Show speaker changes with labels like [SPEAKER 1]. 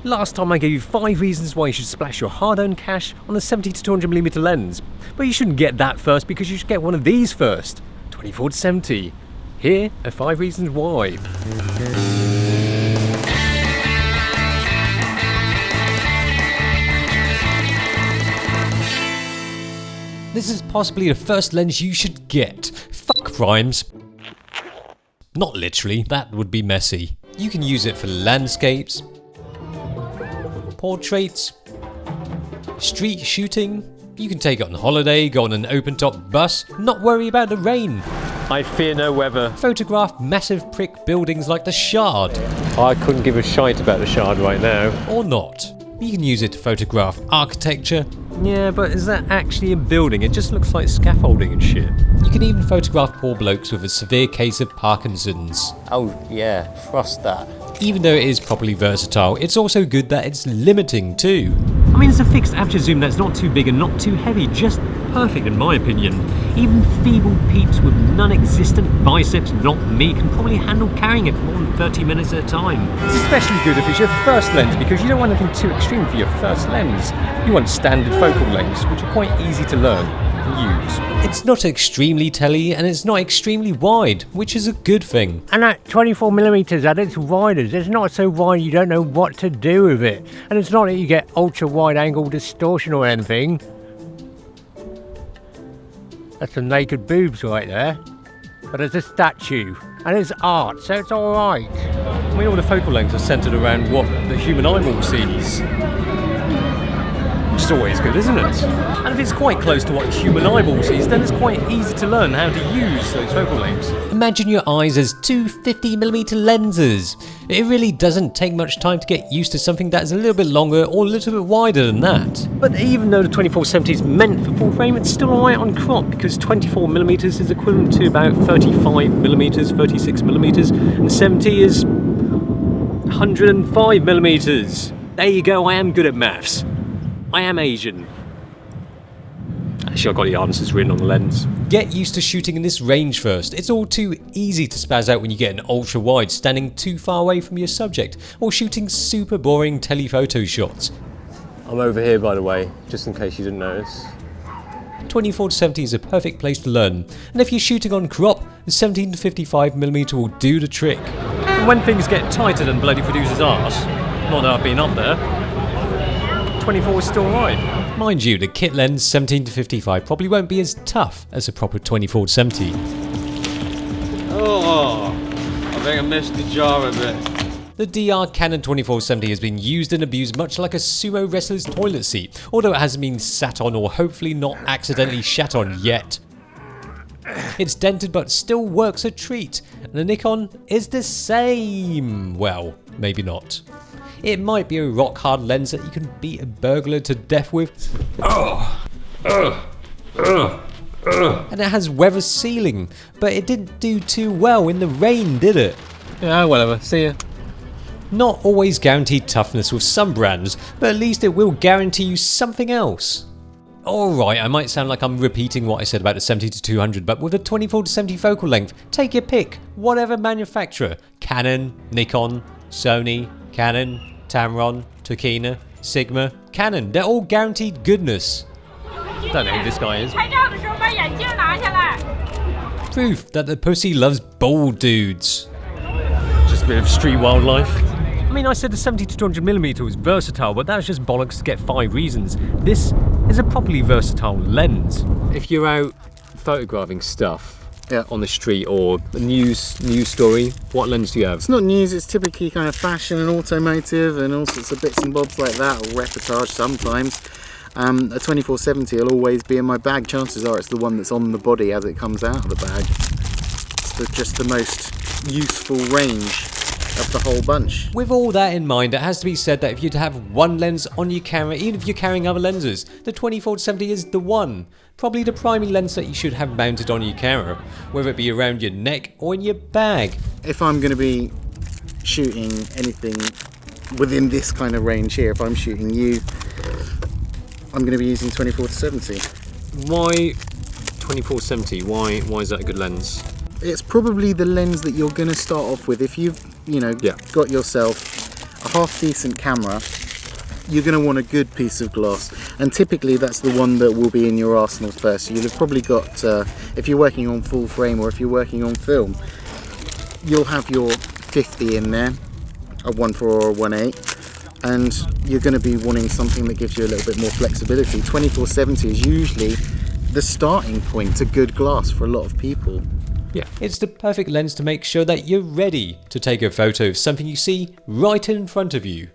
[SPEAKER 1] Last time I gave you 5 reasons why you should splash your hard-earned cash on the 70-200mm lens. But you shouldn't get that first because you should get one of these first. 24-70. Here are 5 reasons why. This is possibly the first lens you should get. Fuck rhymes. Not literally, that would be messy. You can use it for landscapes, portraits, street shooting. You can take it on holiday, go on an open-top bus, not worry about the rain. I fear no weather. Photograph massive brick buildings like the Shard. I couldn't give a shite about the Shard right now. Or not. You can use it to photograph architecture. Yeah, but is that actually a building? It just looks like scaffolding and shit. You can even photograph poor blokes with a severe case of Parkinson's. Oh yeah, frost that. Even though it is properly versatile, it's also good that it's limiting too. I mean, it's a fixed aperture zoom that's not too big and not too heavy, just perfect in my opinion. Even feeble peeps with non-existent biceps, not me, can probably handle carrying it for more than 30 minutes at a time. It's especially good if it's your first lens because you don't want anything too extreme for your first lens. You want standard focal lengths, which are quite easy to learn and use. It's not extremely telly and it's not extremely wide, which is a good thing.
[SPEAKER 2] And at 24mm at its widest, it's not so wide you don't know what to do with it. And it's not that you get ultra wide angle distortion or anything. That's some naked boobs right there. But it's a statue and it's art, so it's alright.
[SPEAKER 1] I mean, all the focal lengths are centered around what the human eyeball sees. Which is always good, isn't it? And if it's quite close to what the human eyeball sees, then it's quite easy to learn how to use those focal lengths. Imagine your eyes as 2 50mm lenses. It really doesn't take much time to get used to something that's a little bit longer or a little bit wider than that. But even though the 24-70 is meant for full frame, it's still alright on crop because 24mm is equivalent to about 35mm, 36mm, and 70 is 105mm. There you go, I am good at maths. I am Asian. Actually, I've got the answers written on the lens. Get used to shooting in this range first. It's all too easy to spaz out when you get an ultra wide standing too far away from your subject or shooting super boring telephoto shots. I'm over here, by the way, just in case you didn't notice. 24-70 is a perfect place to learn, and if you're shooting on crop, the 17-55mm will do the trick. And when things get tighter than bloody producer's arse, not that I've been up there, 24 is still right. Mind you, the kit lens 17-55 probably won't be as tough as a proper 24-70.
[SPEAKER 3] Oh, I think I missed the jar a bit.
[SPEAKER 1] The DR Canon 24-70 has been used and abused much like a sumo wrestler's toilet seat, although it hasn't been sat on or hopefully not accidentally shat on yet. It's dented but still works a treat, and the Nikon is the same. Well, maybe not. It might be a rock hard lens that you can beat a burglar to death with. And it has weather sealing, but it didn't do too well in the rain, did it? Yeah, whatever, see ya. Not always guaranteed toughness with some brands, but at least it will guarantee you something else. Alright, I might sound like I'm repeating what I said about the 70-200, but with a 24-70 focal length, take your pick, whatever manufacturer. Canon, Nikon, Sony, Canon, Tamron, Tokina, Sigma, Canon, they're all guaranteed goodness. Don't know who this guy is. Proof that the pussy loves bald dudes. Just a bit of street wildlife. I mean, I said the 70-200mm was versatile, but that was just bollocks to get 5 reasons. This is a properly versatile lens. If you're out photographing stuff, on the street or a news story, what lens do you have?
[SPEAKER 4] It's not news, it's typically kind of fashion and automotive and all sorts of bits and bobs like that, or reportage sometimes. A 24-70 will always be in my bag. Chances are it's the one that's on the body as it comes out of the bag. It's just the most useful range of the whole bunch.
[SPEAKER 1] With all that in mind, it has to be said that if you'd have one lens on your camera, even if you're carrying other lenses, the 24-70 is the one. Probably the primary lens that you should have mounted on your camera, whether it be around your neck or in your bag.
[SPEAKER 4] If I'm going to be shooting anything within this kind of range here, if I'm shooting you, I'm going to be using 24-70.
[SPEAKER 1] Why 24-70? Why is that a good lens?
[SPEAKER 4] It's probably the lens that you're going to start off with. If you've got yourself a half decent camera, you're going to want a good piece of glass, and typically that's the one that will be in your arsenal first. So you'll have probably got, if you're working on full frame or if you're working on film, you'll have your 50 in there, a 1.4 or a 1.8, and you're going to be wanting something that gives you a little bit more flexibility. 24-70 is usually the starting point to good glass for a lot of people.
[SPEAKER 1] Yeah, it's the perfect lens to make sure that you're ready to take a photo of something you see right in front of you.